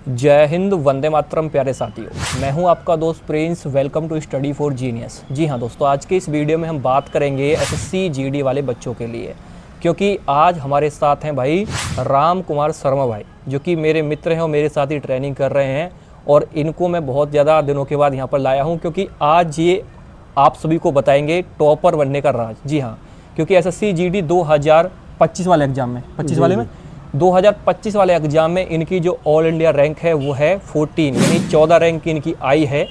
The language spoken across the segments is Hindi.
जय हिंद, वंदे मातरम। प्यारे साथियों, मैं हूं आपका दोस्त Prince. Welcome to study for genius. जी हां दोस्तों, आज के इस वीडियो में हम बात करेंगे एसएससी जीडी वाले बच्चों के लिए, क्योंकि आज हमारे साथ हैं भाई राम कुमार शर्मा भाई, जो कि मेरे मित्र हैं और मेरे साथ ही ट्रेनिंग कर रहे हैं। और इनको मैं बहुत ज़्यादा दिनों के बाद यहाँ पर लाया हूँ, क्योंकि आज ये आप सभी को बताएंगे टॉपर बनने का राज। जी हाँ, क्योंकि एसएससी जीडी 2025 वाले एग्जाम में 2025 वाले एग्जाम में इनकी जो ऑल इंडिया रैंक है वो है 14, यानी 14 रैंक इनकी आई है।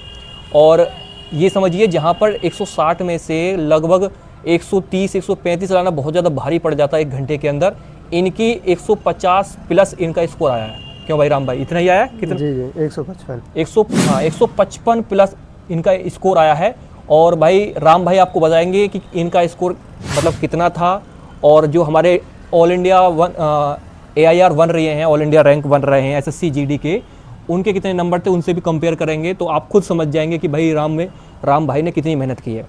और ये समझिए, जहाँ पर 160 में से लगभग 130-135 लाना बहुत ज़्यादा भारी पड़ जाता है एक घंटे के अंदर, इनकी 150 प्लस इनका स्कोर आया है। क्यों भाई राम भाई, इतना ही आया है? कितना? जी 155 155 प्लस इनका स्कोर आया है। और भाई राम भाई आपको बताएंगे कि इनका स्कोर मतलब कितना था, और जो हमारे ऑल इंडिया AIR बन रहे हैं, ऑल इंडिया रैंक बन रहे हैं एसएससी जीडी के, उनके कितने नंबर थे उनसे भी कंपेयर करेंगे, तो आप खुद समझ जाएंगे कि भाई राम भाई ने कितनी मेहनत की है।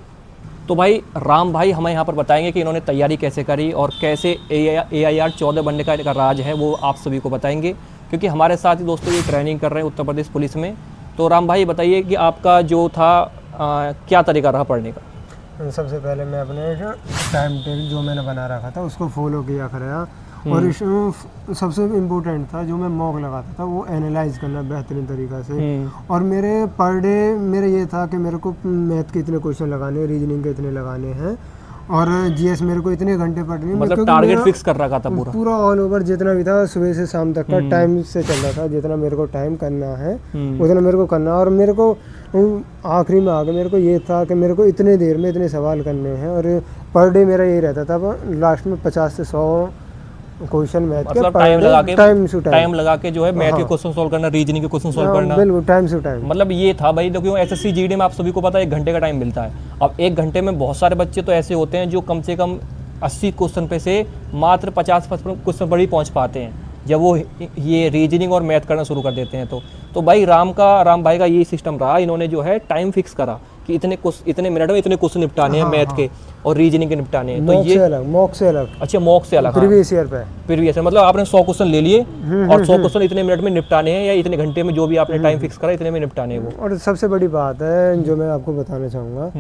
तो भाई राम भाई हमें यहाँ पर बताएंगे कि इन्होंने तैयारी कैसे करी और कैसे AIR 14 बनने का राज है वो आप सभी को बताएंगे, क्योंकि हमारे साथ ही दोस्तों ये ट्रेनिंग कर रहे हैं उत्तर प्रदेश पुलिस में। तो राम भाई बताइए कि आपका जो था क्या तरीका रहा पढ़ने का? सबसे पहले मैं अपने टाइम टेबल जो मैंने बना रखा था उसको फॉलो किया कराया, और इसमें सबसे इम्पोर्टेंट था जो मैं मॉक लगाता था वो एनालाइज करना बेहतरीन तरीक़ा से। और मेरे पर डे मेरा ये था कि मेरे को मैथ के इतने क्वेश्चन लगाने, रीजनिंग के इतने लगाने हैं, और जीएस मेरे को इतने घंटे पढ़ने, मतलब टारगेट फिक्स कर रखा था पूरा ऑल ओवर जितना भी था सुबह से शाम तक का टाइम से चल रहा था। जितना मेरे को टाइम करना है उतना मेरे को करना, और मेरे को आखिरी में आके मेरे को ये था कि मेरे को इतने देर में इतने सवाल करने हैं, और पर डे मेरा यही रहता था लास्ट में 50 से 100 क्वेश्चन मैथ के, मतलब टाइम लगा के जो है मैथ के क्वेश्चन सॉल्व करना, रीजनिंग के क्वेश्चन सॉल्व करना, बिल्कुल टाइम से टाइम। मतलब ये था भाई। देखो एसएससी जीडी में आप सभी को पता है 1 घंटे का टाइम मिलता है। अब 1 घंटे में बहुत सारे बच्चे तो ऐसे होते हैं जो कम से कम 80 क्वेश्चन पे से मात्र 50-55 क्वेश्चन पर ही पहुँच पाते हैं जब वो ये रीजनिंग और मैथ करना शुरू कर देते हैं। तो भाई राम भाई का ये सिस्टम रहा, इन्होंने जो है टाइम फिक्स करा कि इतने मिनट में इतने क्वेश्चन निपटाने हैं मैथ के और रीजनिंग के निपटाने हैं। तो ये मॉक से अलग अच्छा, मॉक से अलग प्रीवियस ईयर मतलब आपने 100 क्वेश्चन ले लिए और 100 क्वेश्चन इतने मिनट में निपटाने हैं, या इतने घंटे में जो भी आपने टाइम फिक्स करा इतने में निपटाने हैं वो। और सबसे बड़ी बात है जो मैं आपको बताना चाहूँगा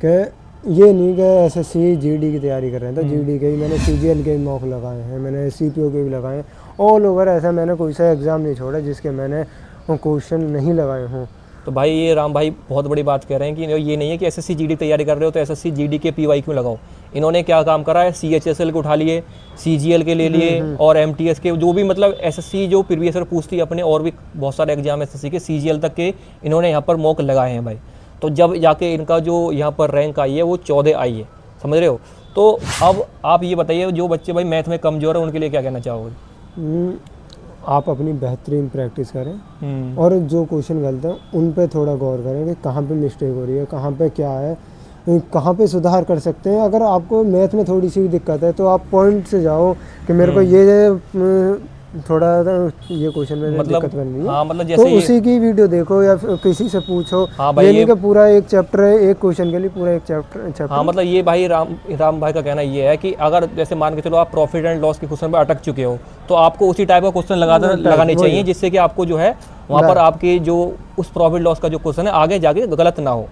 कि ये नहीं कि एसएससी जीडी की तैयारी कर रहे हैं तो जीडी के ही, मैंने CGL के भी मॉक लगाए हैं, मैंने CPO के भी लगाए हैं, ऑल ओवर। ऐसा मैंने कोई सा एग्ज़ाम नहीं छोड़ा जिसके मैंने क्वेश्चन नहीं लगाए हों। तो भाई ये राम भाई बहुत बड़ी बात कह रहे हैं कि ये नहीं है कि एसएससी जीडी तैयारी कर रहे हो तो एसएससी जीडी के PY क्यों लगाओ। इन्होंने क्या काम करा है, CHSL के उठा लिए, CGL के ले लिए, और MTS के जो भी मतलब एसएससी जो प्रीवियस ईयर पूछती है अपने, और भी बहुत सारे एग्जाम एसएससी के CGL तक के इन्होंने यहाँ पर मॉक लगाए हैं भाई। तो जब जाके इनका जो यहाँ पर रैंक आई है वो 14 आई है, समझ रहे हो। तो अब आप ये बताइए, जो बच्चे भाई मैथ में कमज़ोर है उनके लिए क्या कहना चाहोगे? आप अपनी बेहतरीन प्रैक्टिस करें, और जो क्वेश्चन गलत है उन पे थोड़ा गौर करें कि कहाँ पे मिस्टेक हो रही है, कहाँ पे क्या है, कहाँ पे सुधार कर सकते हैं। अगर आपको मैथ में थोड़ी सी भी दिक्कत है तो आप पॉइंट से जाओ कि मेरे को ये थोड़ा ये क्वेश्चन में मतलब दिक्कत बन रही है। हाँ, मतलब जैसे तो उसी की वीडियो देखो या किसी से पूछो। हाँ भाई, ये नहीं कि पूरा एक चैप्टर है, एक क्वेश्चन के लिए पूरा एक चैप्टर। हाँ, मतलब ये भाई राम भाई का कहना ये है कि अगर जैसे मान के चलो आप प्रॉफिट एंड लॉस के क्वेश्चन पर अटक चुके हो तो आपको उसी टाइप का क्वेश्चन लगाने चाहिए, जिससे कि आपको जो है वहाँ पर आपके जो उस प्रॉफिट लॉस का जो क्वेश्चन है आगे जाके गलत ना हो।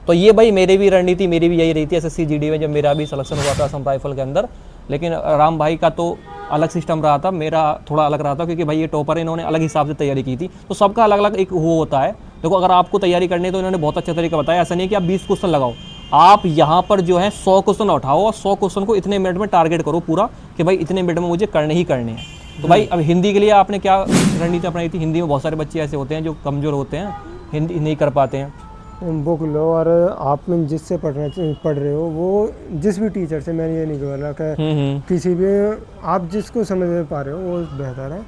तो ये भाई मेरी भी यही रही थी एसएससी जीडी में, जब मेरा भी सिलेक्शन हुआ था असम राइफल के अंदर। लेकिन राम भाई का तो अलग सिस्टम रहा था, मेरा थोड़ा अलग रहा था, क्योंकि भाई ये टॉपर है, इन्होंने अलग हिसाब से तैयारी की थी। तो सबका अलग अलग एक वो होता है। देखो अगर आपको तैयारी करनी है तो इन्होंने बहुत अच्छा तरीका बताया। ऐसा नहीं कि आप 20 क्वेश्चन लगाओ, आप यहाँ पर जो है 100 क्वेश्चन उठाओ और 100 क्वेश्चन को इतने मिनट में टारगेट करो पूरा कि भाई इतने मिनट में मुझे करने ही करने हैं। तो भाई अब हिंदी के लिए आपने क्या रणनीति अपनाई थी? हिंदी में बहुत सारे बच्चे ऐसे होते हैं जो कमज़ोर होते हैं, हिंदी नहीं कर पाते हैं। बुक लो, और आप जिससे पढ़ रहे हो वो जिस भी टीचर से, मैंने ये नहीं बोला कि किसी भी, आप जिसको समझ में पा रहे हो वो बेहतर है,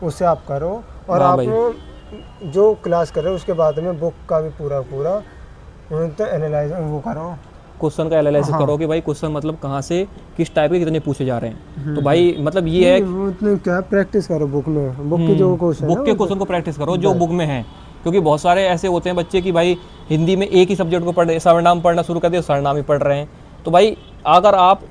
उससे आप करो। और आप जो क्लास कर रहे हो उसके बाद में बुक का भी पूरा तो एनालाइज वो करो, क्वेश्चन का एनालिसिस करो कि भाई क्वेश्चन मतलब कहाँ से किस टाइप के कितने पूछे जा रहे हैं। तो भाई मतलब ये है क्या प्रैक्टिस करो बुक में, बुक के जो क्वेश्चन को प्रैक्टिस करो जो बुक में है। क्योंकि बहुत सारे ऐसे होते हैं बच्चे कि भाई हिंदी में एक ही सब्जेक्ट को पढ़ रहे, सर्वनाम पढ़ना शुरू कर दिया, सर्वनाम ही पढ़ रहे हैं। तो भाई अगर आप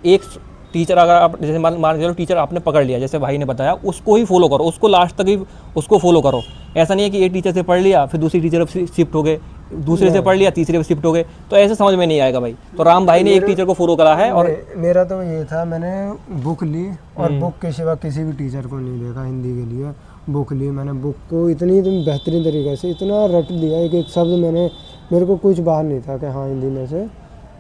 टीचर अगर आप जैसे मान के चलो टीचर आपने पकड़ लिया, जैसे भाई ने बताया, उसको ही फॉलो करो, उसको लास्ट तक ही उसको फॉलो करो। ऐसा नहीं है कि एक टीचर से पढ़ लिया फिर दूसरी टीचर पे शिफ्ट हो गए, दूसरे से पढ़ लिया तीसरे पे शिफ्ट हो गए, तो ऐसे समझ में नहीं आएगा भाई। तो राम भाई ने एक टीचर को फॉलो करा है। और मेरा तो ये था, मैंने बुक ली और बुक के सिवा किसी भी टीचर को नहीं देखा हिंदी के लिए। बुक ली मैंने, बुक को इतनी बेहतरीन तरीके से इतना रट दिया, एक एक शब्द मेरे को कुछ बाहर नहीं था कि हाँ हिंदी में से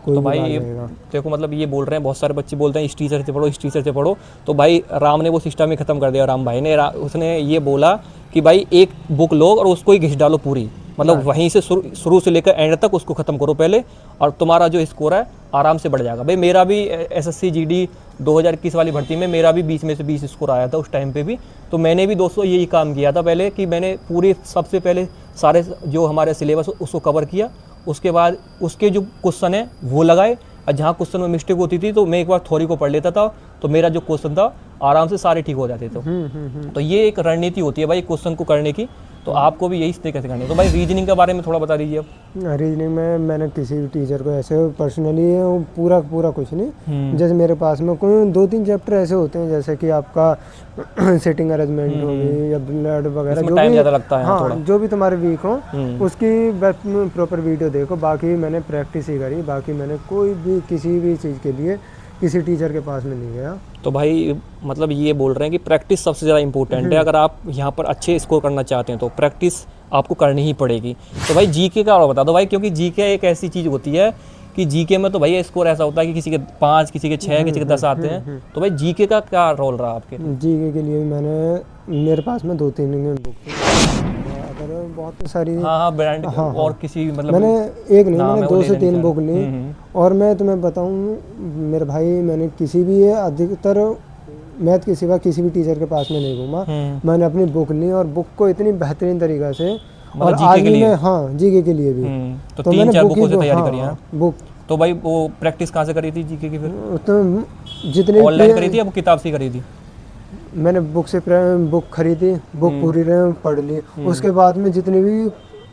कोई तो भाई बात ये रहेगा। देखो मतलब ये बोल रहे हैं, बहुत सारे बच्चे बोलते हैं इस टीचर से पढ़ो, इस टीचर से पढ़ो। तो भाई राम ने वो सिस्टम ही खत्म कर दिया। राम भाई ने उसने ये बोला कि भाई एक बुक लो और उसको ही घिस डालो पूरी, मतलब वहीं से शुरू से लेकर एंड तक उसको खत्म करो पहले, और तुम्हारा जो स्कोर है आराम से बढ़ जाएगा। भाई मेरा भी एसएससी जीडी 2021 वाली भर्ती में मेरा भी 20 में से 20 स्कोर आया था उस टाइम पे भी। तो मैंने भी दोस्तों यही काम किया था पहले, कि मैंने पूरी सबसे पहले सारे जो हमारे सिलेबस उसको कवर किया, उसके बाद उसके जो क्वेश्चन है वो लगाए, और जहाँ क्वेश्चन में मिस्टेक होती थी तो मैं एक बार थ्योरी को पढ़ लेता था, तो मेरा जो क्वेश्चन था आराम से सारे ठीक हो जाते थे। तो ये एक रणनीति होती है भाई क्वेश्चन को करने की, तो आपको भी यही तरीके से करनी है। तो भाई रीजनिंग के बारे में थोड़ा बता दीजिए अब। रीजनिंग में मैंने किसी भी टीचर को ऐसे पर्सनली पूरा कुछ नहीं, जैसे मेरे पास में कोई 2-3 चैप्टर ऐसे होते हैं, जैसे कि आपका सिटिंग अरेंजमेंट होगी या ब्लड वगैरह, जो टाइम भी ज़्यादा लगता है हाँ जो भी तुम्हारे वीक हो उसकी प्रॉपर वीडियो देखो। बाकी मैंने प्रैक्टिस ही करी, बाकी मैंने कोई भी किसी भी चीज़ के लिए किसी टीचर के पास में नहीं गया। तो भाई मतलब ये बोल रहे हैं कि प्रैक्टिस सबसे ज़्यादा इंपॉर्टेंट है। अगर आप यहाँ पर अच्छे स्कोर करना चाहते हैं तो प्रैक्टिस आपको करनी ही पड़ेगी। तो भाई जीके का और बता दो भाई, क्योंकि जीके एक ऐसी चीज़ होती है कि जीके में तो भाई स्कोर ऐसा होता है कि किसी के 5, किसी के 6, किसी के 10 आते हैं। तो भाई जीके का क्या रोल रहा आपके? जीके के लिए मेरे पास में 2-3 बुक थी, अगर बहुत सारी हाँ ब्रांड और किसी मतलब मैंने एक नहीं, मैंने 2 से 3 बुक ली। और मैं तुम्हें बताऊं मेरे भाई, मैंने किसी भी अधिकतर मैथ के सिवा किसी भी टीचर के पास में नहीं घूमा। मैंने अपनी बुक ली और बुक को इतनी बेहतरीन तरीका से, और आज भी मैं हाँ जीके के लिए भी तो 3-4 बुकों से तैयारी करी है बुक। तो भाई वो प्रैक्टिस कहाँ से करी थी जीके की? फिर तो जितने ऑनलाइन करी थी या किताब से करी थी? मैंने बुक खरीदी, बुक पूरी पढ़ ली। उसके बाद में जितने भी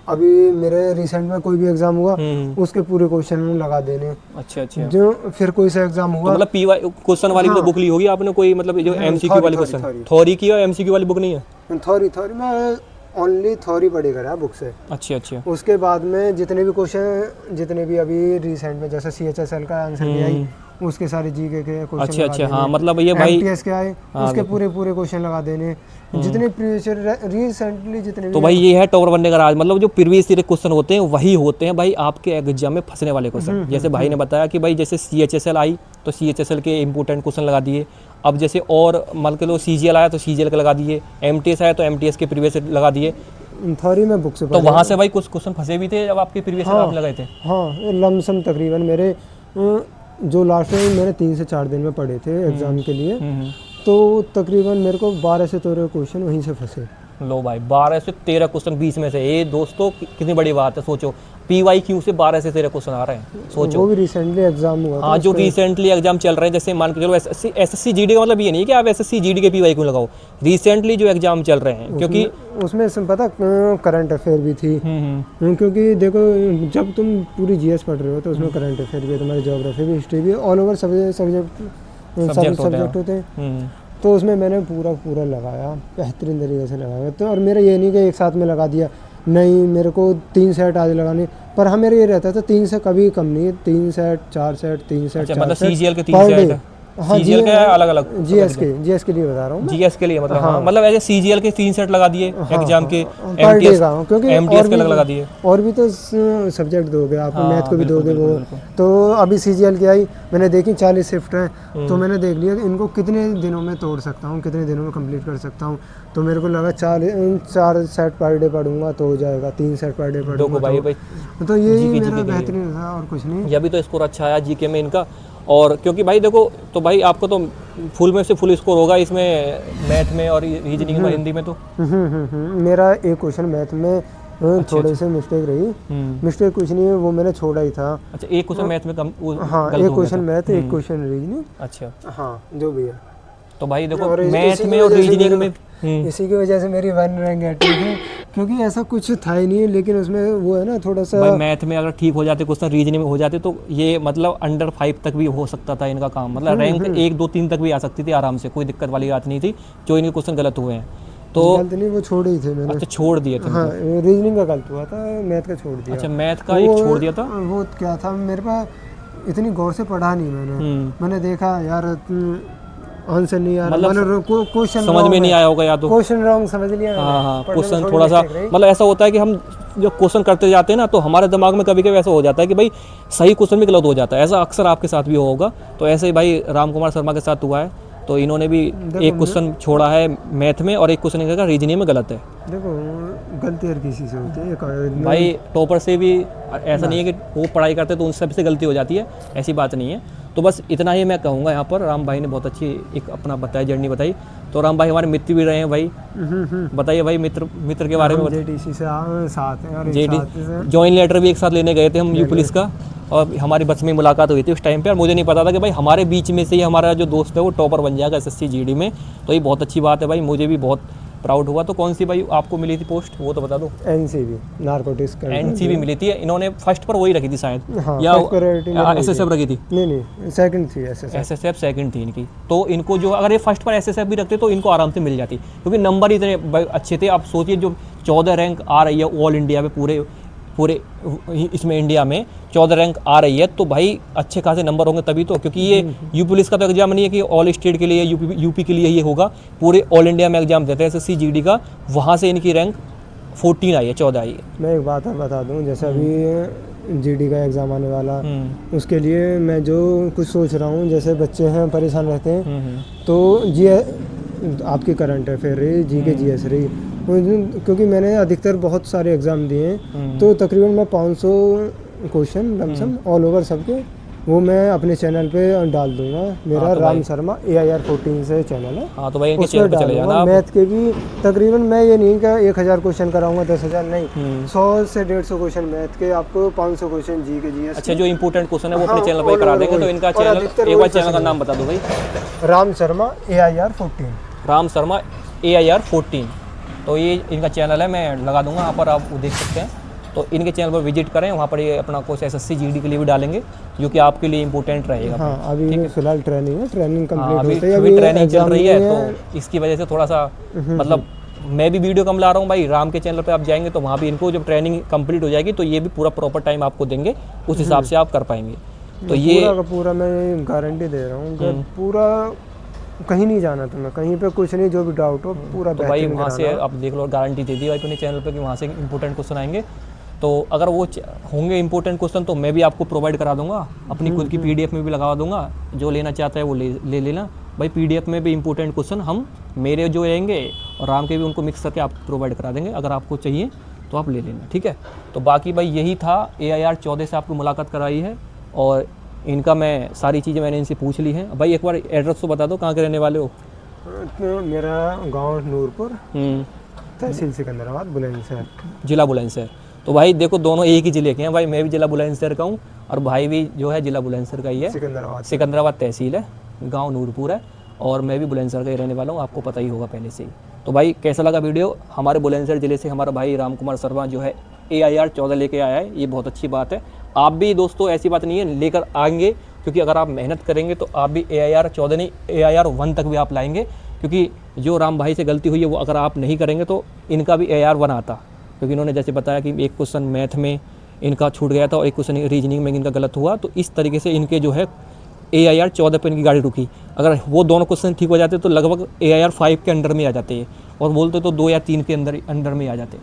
अभी मेरे रिसेंट में कोई भी एग्जाम हुआ उसके पूरे क्वेश्चन लगा देने। अच्छा जो फिर कोई सा एग्जाम हुआ तो मतलब पीवाई क्वेश्चन वाली भी तो बुक ली होगी आपने कोई, मतलब जो एमसीक्यू वाली क्वेश्चन थ्योरी की और एमसीक्यू वाली बुक नहीं है? थ्योरी मैं ओनली थ्योरी पढ़ी करा बुक से। अच्छा। उसके बाद में जितने भी क्वेश्चन, जितने भी अभी रिसेंट में जैसे CHSL का आंसर भी आई, उसके सारे जीके के क्वेश्चन अच्छा हाँ, मतलब ये भाई MTS के आए उसके पूरे क्वेश्चन लगा देने, जितने प्रीवियस रिसेंटली जितने तो भाई ये है टॉपर बनने का राज। मतलब जो प्रीवियस ईयर क्वेश्चन होते हैं वही होते हैं भाई आपके एग्जाम में फंसने वाले क्वेश्चन। जैसे भाई ने बताया कि भाई जैसे CHSL आई तो CHSL के इंपॉर्टेंट क्वेश्चन लगा दिए। अब जैसे और मान के लो CGL आया तो CGL के लगा दिए, MTS आया तो MTS के प्रीवियस लगा दिए। थ्योरी में बुक से तो वहाँ से भाई कुछ क्वेश्चन फंसे भी थे जब आपके प्रीवियस आप लगाए थे? हाँ लमसम तकरीबन मेरे जो लास्ट में मैंने 3 से 4 दिन में पढ़े थे एग्जाम के लिए, तो तकरीबन मेरे को 12 से 13 क्वेश्चन वहीं से फंसे। लो भाई 12 से 13 क्वेश्चन 20 में से, ये दोस्तों कितनी बड़ी बात है। सोचो PYQ से 12 से 13 क्वेश्चन आ रहे हैं, सोचो। वो भी रिसेंटली एग्जाम हुआ। हाँ जो रिसेंटली एग्जाम चल रहे हैं, जैसे मान के चलो SSC GD का मतलब ये नहीं कि आप SSC GD के PYQ लगाओ, रिसेंटली जो एग्जाम चल रहे हैं, क्योंकि उसमें पता करंट अफेयर भी थी। क्योंकि देखो जब तुम पूरी GS पढ़ रहे हो तो उसमें करंट अफेयर भी, तुम्हारी ज्योग्राफी भी, हिस्ट्री भी, ऑल ओवर सब्जेक्ट होते हैं। तो उसमें मैंने पूरा लगाया, बेहतरीन तरीके से लगाया। तो और मेरा ये नहीं कि एक साथ में लगा दिया, नहीं मेरे को 3 सेट आज लगाने, पर हाँ मेरा ये रहता था 3 से कभी कम नहीं, 3 सेट 4 सेट 3 सेट। अच्छा, मतलब CGL के 3 सेट, हाँ CGL के अलग अलग, GS के लिए बता रहा हूँ, GS के लिए मतलब हाँ, मतलब ऐसे CGL के 3 सेट लगा दिए एग्जाम के, MTS के लगा दिए। और भी तो सब्जेक्ट दोगे आप, मैथ को भी दोगे वो। तो अभी CGL की आई, मैंने देखी 40 शिफ्ट हैं, तो मैंने देख लिया कि इनको कितने दिनों में तोड़ सकता हूँ, कितने दिनों में कंप्लीट कर सकता हूँ। तो मेरे को लगा 4 सेट पर डे पढ़ूंगा तो हो जाएगा, 3 सेट पर डे पढ़ूंगा तो यही मेरा बेहतरीन था और कुछ नहीं। ये भी तो स्कोर अच्छा आया जीके में इनका। और क्योंकि भाई देखो, तो भाई आपको तो फुल में से फुल स्कोर होगा इसमें, मैथ में और रीजनिंग में, हिंदी में तो। मेरा एक क्वेश्चन मैथ में थोड़े से मिस्टेक रही, मिस्टेक कुछ नहीं है, वो मैंने छोड़ा ही था। अच्छा, एक क्वेश्चन मैथ में कम, हाँ एक क्वेश्चन मैथ, एक क्वेश्चन रीजनिंग। अच्छा हाँ जो भी है। तो भाई देखो मैथ में और रीजनिंग में इसी की वजह से मेरी 1 रैंक हटी थी, क्योंकि ऐसा कुछ था ही नहीं, लेकिन उसमें वो है ना थोड़ा सा भाई मैथ में अगर ठीक हो जाते क्वेश्चन, रीजनिंग में हो जाते तो ये मतलब अंडर 5 तक भी हो सकता था इनका काम, मतलब रैंक 1 2 3 तक भी आ सकती थी आराम से, कोई दिक्कत वाली बात नहीं थी। जो इनके क्वेश्चन गलत हुए हैं तो गलत नहीं, वो छोड़े ही थे मैंने। अच्छा छोड़ दिए थे। हाँ, रीजनिंग का गलत हुआ था, मैथ का छोड़ दिया। अच्छा मैथ का एक छोड़ दिया था। वो क्या था, मेरे पास इतनी गौर से पढ़ा नहीं मैंने देखा यार आंसर नहीं आ रहा, मतलब क्वेश्चन समझ में नहीं आया होगा या तो क्वेश्चन रॉन्ग समझ लिया। हाँ क्वेश्चन थोड़ा सा मतलब ऐसा होता है कि हम जो क्वेश्चन करते जाते हैं ना तो हमारे दिमाग में कभी कभी ऐसा हो जाता है कि भाई सही क्वेश्चन भी गलत हो जाता है। ऐसा अक्सर आपके साथ भी होगा। तो ऐसे ही भाई राम कुमार शर्मा के साथ हुआ है। तो इन्होंने भी एक क्वेश्चन छोड़ा है मैथ में और एक क्वेश्चन इनका रीजनिंग में गलत है। देखो गलती हर किसी से होती है भाई, टॉपर से भी ऐसा नहीं है कि वो पढ़ाई करते तो उन सबसे गलती हो जाती है, ऐसी बात नहीं है। तो बस इतना ही मैं कहूँगा यहाँ पर। राम भाई ने बहुत अच्छी एक अपना बताया, जर्नी बताई। तो राम भाई हमारे मित्र भी रहे हैं भाई, बताइए भाई मित्र के बारे में। जेडीसी से साथ हैं और जेडी ज्वाइन लेटर भी एक साथ लेने गए थे हम यू पुलिस का, और हमारी बस में मुलाकात हुई थी उस टाइम पे। और मुझे नहीं पता था कि भाई हमारे बीच में से ही हमारा जो दोस्त है वो टॉपर बन जाएगा एसएससी जीडी में। तो ये बहुत अच्छी बात है भाई, मुझे भी बहुत प्राउड हुआ। तो कौन सी भाई आपको मिली थी पोस्ट, वो तो बता दो। एनसीबी, नारकोटिक्स एनसीबी मिली थी। इन्होंने फर्स्ट पर वही रखी थी शायद, हाँ, या एसएसएफ रखी थी? नहीं सेकंड थी एसएसएफ सेकंड थी इनकी। तो इनको जो अगर ये फर्स्ट पर एसएसएफ भी रखते तो इनको आराम से मिल जाती, क्योंकि नंबर इतने अच्छे थे। आप सोचिए जो 14 रैंक आ रही है ऑल इंडिया में, पूरे इसमें इंडिया में 14 रैंक आ रही है, तो भाई अच्छे खासे नंबर होंगे तभी तो। क्योंकि ये यू पुलिस का तो एग्जाम नहीं है कि ऑल स्टेट के लिए, यूपी के लिए ये होगा, पूरे ऑल इंडिया में एग्जाम देते हैं एसएससी जीडी का। वहाँ से इनकी रैंक 14 आई है, 14 आई है। मैं एक बात बता दूं, जैसे अभी जीडी का एग्ज़ाम आने वाला, उसके लिए मैं जो कुछ सोच रहा हूँ, जैसे बच्चे हैं परेशान रहते हैं, तो जी आपकी करंट अफेयर रही, जी के जीएस रही, क्योंकि मैंने अधिकतर बहुत सारे एग्ज़ाम दिए हैं, तो तकरीबन मैं 500 क्वेश्चन लमसम ऑल ओवर सबके वो मैं अपने चैनल पे डाल दूंगा। मेरा तो राम शर्मा AIR 14 से चैनल है। हाँ, तो भाई इनके चैनल पे चले जाना। मैथ के भी तकरीबन मैं ये नहीं कि 1000 क्वेश्चन कराऊंगा, 10,000 नहीं, 100 से 150 क्वेश्चन मैथ के, आपको 500 क्वेश्चन जी के जीएस। अच्छा, जो इंपोर्टेंट क्वेश्चन है वो अपने चैनल पे करा देंगे। तो इनका चैनल, एक बार चैनल का नाम बता दो भाई। राम शर्मा AIR 14। राम शर्मा AIR 14, तो ये इनका चैनल है, मैं लगा दूंगा यहाँ पर, आप वो देख सकते हैं। तो इनके चैनल पर विजिट करें, वहाँ पर ये अपना कोर्स एसएससी जीडी के लिए भी डालेंगे, जो कि आपके लिए इंपॉर्टेंट रहेगा। हाँ, अभी फिलहाल ट्रेनिंग है, ट्रेनिंग कंप्लीट होती है, अभी ट्रेनिंग चल रही है, तो इसकी वजह से थोड़ा सा मतलब मैं भी वीडियो कम ला रहा हूँ भाई। राम के चैनल पे आप जाएंगे तो वहाँ भी इनको जब ट्रेनिंग कंप्लीट हो जाएगी तो ये भी पूरा प्रॉपर टाइम आपको देंगे, उस हिसाब से आप कर पाएंगे। तो ये पूरा मैं गारंटी दे रहा हूँ, पूरा कहीं नहीं जाना तुम्हें, कहीं पे कुछ नहीं, जो भी डाउट हो पूरा। तो भाई वहाँ से आप देख लो, गारंटी दे दी भाई अपने चैनल पे कि वहाँ से इंपॉर्टेंट क्वेश्चन आएंगे। तो अगर वो होंगे इंपॉर्टेंट क्वेश्चन तो मैं भी आपको प्रोवाइड करा दूंगा, अपनी खुद की PDF में भी लगा दूंगा। जो लेना चाहता है वो ले लेना भाई। PDF में भी इंपॉर्टेंट क्वेश्चन हम मेरे जो रहेंगे और राम के भी, उनको मिक्स करके आप प्रोवाइड करा देंगे। अगर आपको चाहिए तो आप ले लेना, ठीक है। तो बाकी भाई यही था, AIR 14 से आपको मुलाकात कराई है और इनका मैं सारी चीज़ें मैंने इनसे पूछ ली हैं। भाई एक बार एड्रेस तो बता दो, कहाँ के रहने वाले हो? तो मेरा गांव नूरपुर, तहसील सिकंदराबाद, बुलंदशहर, जिला बुलंदशहर। तो भाई देखो, दोनों एक ही ज़िले के हैं भाई। मैं भी जिला बुलंदशहर का हूँ और भाई भी जो है जिला बुलंदशहर का ही है। सिकंदराबाद तहसील है, गाँव नूरपुर है, और मैं भी बुलंदशहर का ही रहने वाला हूँ, आपको पता ही होगा पहले से ही। तो भाई कैसा लगा वीडियो? हमारे बुलंदशहर ज़िले से हमारा भाई राम कुमार शर्मा जो है AIR 14 लेके आया है, ये बहुत अच्छी बात है। आप भी दोस्तों, ऐसी बात नहीं है, लेकर आएंगे, क्योंकि अगर आप मेहनत करेंगे तो आप भी AIR 14 नहीं, AIR 1 तक भी आप लाएंगे। क्योंकि जो राम भाई से गलती हुई है वो अगर आप नहीं करेंगे तो इनका भी AIR 1 आता। क्योंकि इन्होंने जैसे बताया कि एक क्वेश्चन मैथ में इनका छूट गया था और एक क्वेश्चन रीजनिंग में इनका गलत हुआ, तो इस तरीके से इनके जो है AIR 14 पर इनकी गाड़ी रुकी। अगर वो दोनों क्वेश्चन ठीक हो जाते तो लगभग AIR 5 के अंडर में आ जाते हैं, और बोलते तो 2 या 3 के अंडर में आ जाते।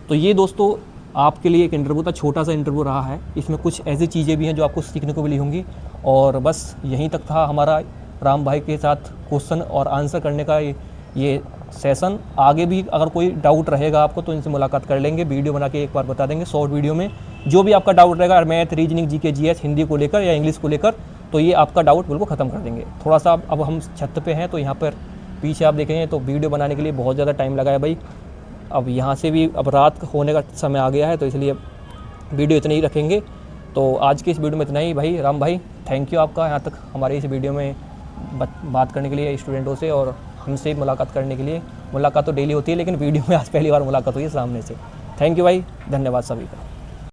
तो ये दोस्तों आपके लिए एक इंटरव्यू था, छोटा सा इंटरव्यू रहा है। इसमें कुछ ऐसी चीज़ें भी हैं जो आपको सीखने को मिली होंगी। और बस यहीं तक था हमारा राम भाई के साथ क्वेश्चन और आंसर करने का ये सेशन। आगे भी अगर कोई डाउट रहेगा आपको तो इनसे मुलाकात कर लेंगे, वीडियो बना के एक बार बता देंगे शॉर्ट वीडियो में। जो भी आपका डाउट रहेगा math, reasoning, GK, GS, Hindi को लेकर या इंग्लिश को लेकर, तो ये आपका डाउट बिल्कुल ख़त्म कर देंगे। थोड़ा सा अब हम छत पे हैं तो यहाँ पर पीछे आप देखेंगे तो वीडियो बनाने के लिए बहुत ज़्यादा टाइम लगा है भाई। अब यहाँ से भी अब रात होने का समय आ गया है, तो इसलिए वीडियो इतनी ही रखेंगे। तो आज की इस वीडियो में इतना ही भाई। राम भाई थैंक यू आपका यहाँ तक हमारे इस वीडियो में बात करने के लिए स्टूडेंटों से और हमसे मुलाकात करने के लिए। मुलाकात तो डेली होती है, लेकिन वीडियो में आज पहली बार मुलाकात हुई है सामने से। थैंक यू भाई, धन्यवाद सभी का।